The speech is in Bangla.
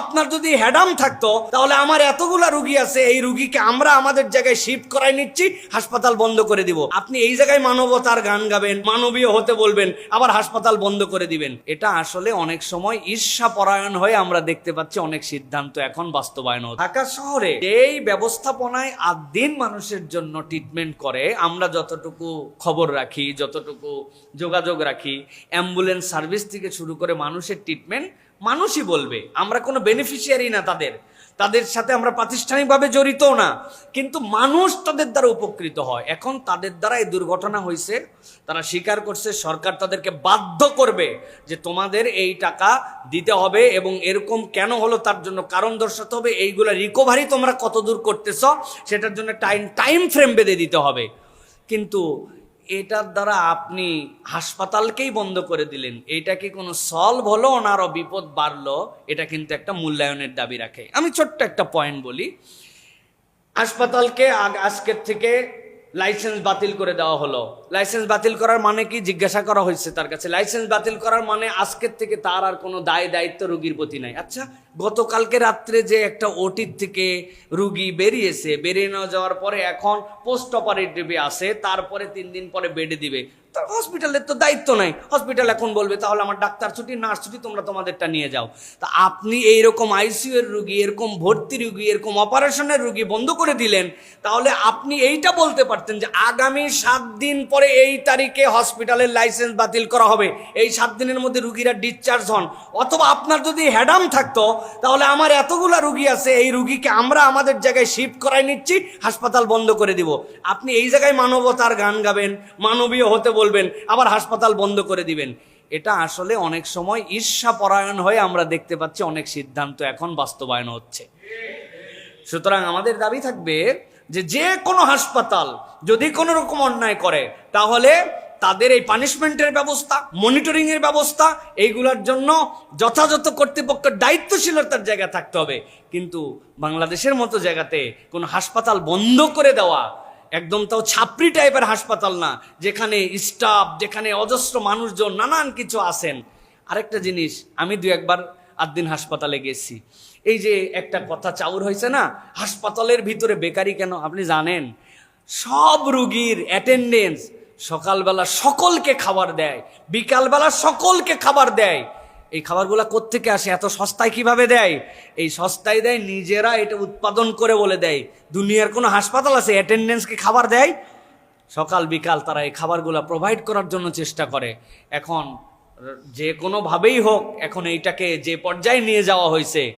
আপনার যদি হ্যাডাম থাকতো তাহলে আমার এতগুলা রুগী আছে, এই রুগীকে আমরা আমাদের জায়গায় শিফট করাই নিচ্ছি, হাসপাতাল বন্ধ করে দিব। আপনি এই জায়গায় মানবতার গান গাবেন, মানবীয় হতে বলবেন, আবার হাসপাতাল বন্ধ করে দিবেন। এটা আসলে অনেক সময় ঈর্ষা পরায়ণ হয়ে আমরা দেখতে পাচ্ছি অনেক সিদ্ধান্ত এখন বাস্তবায়ন হচ্ছে। ঢাকা শহরে এই ব্যবস্থাপনায় আদিন মানুষের জন্য ট্রিটমেন্ট করে, আমরা যতটুকু খবর রাখি, যতটুকু যোগাযোগ রাখি, অ্যাম্বুলেন্স সার্ভিস থেকে শুরু করে মানুষের ট্রিটমেন্ট মানুষই বলবে, আমরা কোনো বেনিফিশিয়ারি না, তাদের সাথে আমরা প্রাতিষ্ঠানিকভাবে জড়িত না, কিন্তু মানুষ তাদের দ্বারা উপকৃত হয়। এখন তাদের দ্বারা এই দুর্ঘটনা হয়েছে, তারা স্বীকার করছে, সরকার তাদেরকে বাধ্য করবে যে তোমাদের এই টাকা দিতে হবে এবং এরকম কেন হলো তার জন্য কারণ দর্শাতে হবে, এইগুলা রিকভারি তোমরা কতদূর করতেছ সেটার জন্য টাইম ফ্রেম বেঁধে দিতে হবে। কিন্তু এটার দ্বারা আপনি হাসপাতালকেই বন্ধ করে দিলেন, এটা কি কোনো সলভ হলো না আরো বিপদ বাড়লো? এটা কিন্তু একটা মূল্যায়নের দাবি রাখে। আমি ছোট্ট একটা পয়েন্ট বলি, হাসপাতালকে আজকের থেকে লাইসেন্স বাতিল করে দেওয়া হলো। লাইসেন্স বাতিল করার মানে কি জিজ্ঞাসা করা হয়েছে তার কাছে। লাইসেন্স বাতিল করার মানে আজকের থেকে তার আর কোনো দায়িত্ব রুগীর প্রতি নাই। আচ্ছা, গতকালকে রাত্রে যে একটা ওটির থেকে রুগী বেরিয়ে না যাওয়ার পরে এখন পোস্ট অপারেটিভে আছে, তারপরে 3 দিন পরে বেডে দিবে, হসপিটালের তো দায়িত্ব নাই। হসপিটাল এখন বলবে তাহলে আমার ডাক্তার ছুটি, নার্স ছুটি, তোমরা তোমাদেরটা নিয়ে যাও। তা আপনি এইরকম আইসিইউ এর রুগী, এরকম ভর্তি রুগী, এরকম অপারেশনের রুগী বন্ধ করে দিলেন, তাহলে আপনি এইটা বলতে পারতেন যে আগামী 7 দিন পরে এই তারিখে হসপিটালের লাইসেন্স বাতিল করা হবে, এই 7 দিনের মধ্যে রুগীরা ডিসচার্জ হন। অথবা আপনার যদি হ্যাডাম থাকতো তাহলে আমার এতগুলা রুগী আছে, এই রুগীকে আমরা আমাদের জায়গায় শিফট করাই নিচ্ছি, হাসপাতাল বন্ধ করে দিব। আপনি এই জায়গায় মানবতার গান গাবেন, মানবীয় হতে বলবেন, আবার হাসপাতাল বন্ধ করে দিবেন। এটা আসলে অনেক সময় ঈর্ষা পরায়ণ হয়ে আমরা দেখতে পাচ্ছি অনেক সিদ্ধান্ত এখন বাস্তবায়ন হচ্ছে। সুতরাং আমাদের দাবি থাকবে যে কোনো হাসপাতাল যদি কোনো রকম অন্যায় করে তাহলে তাদের এই পানিশমেন্টের ব্যবস্থা, মনিটরিং এর ব্যবস্থা, এইগুলোর জন্য যথাযথ কর্তৃপক্ষের দায়িত্বশীলতার জায়গা থাকতে হবে। কিন্তু বাংলাদেশের মতো জায়গাতে কোনো হাসপাতাল বন্ধ করে দেওয়া, একদম তাও ছাপরি টাইপের হাসপাতাল না, যেখানে স্টাফ, যেখানে অজস্র মানুষজন নানান কিছু আছেন। আরেকটা জিনিস, আমি 2-1 আদিন হাসপাতালে গেছি, এই যে একটা কথা চাউর হয়েছে না, হাসপাতালের ভিতরে বেকারি কেন? আপনি জানেন সব রুগীর অ্যাটেন্ডেন্স সকালবেলা সকলকে খাবার দেয়, বিকালবেলা সকলকে খাবার দেয়। এই খাবারগুলা কোত্থেকে আসে? এত সস্তায় কিভাবে দেয়? এই সস্তায় দেয়, নিজেরা এটা উৎপাদন করে বলে দেয়। দুনিয়ার কোনো হাসপাতাল আছে অ্যাটেন্ডেন্সকে খাবার দেয়? সকাল বিকাল তারা এই খাবারগুলা প্রোভাইড করার জন্য চেষ্টা করে। এখন যে কোনোভাবেই হোক, এখন এইটাকে যে পর্যায়ে নিয়ে যাওয়া হয়েছে,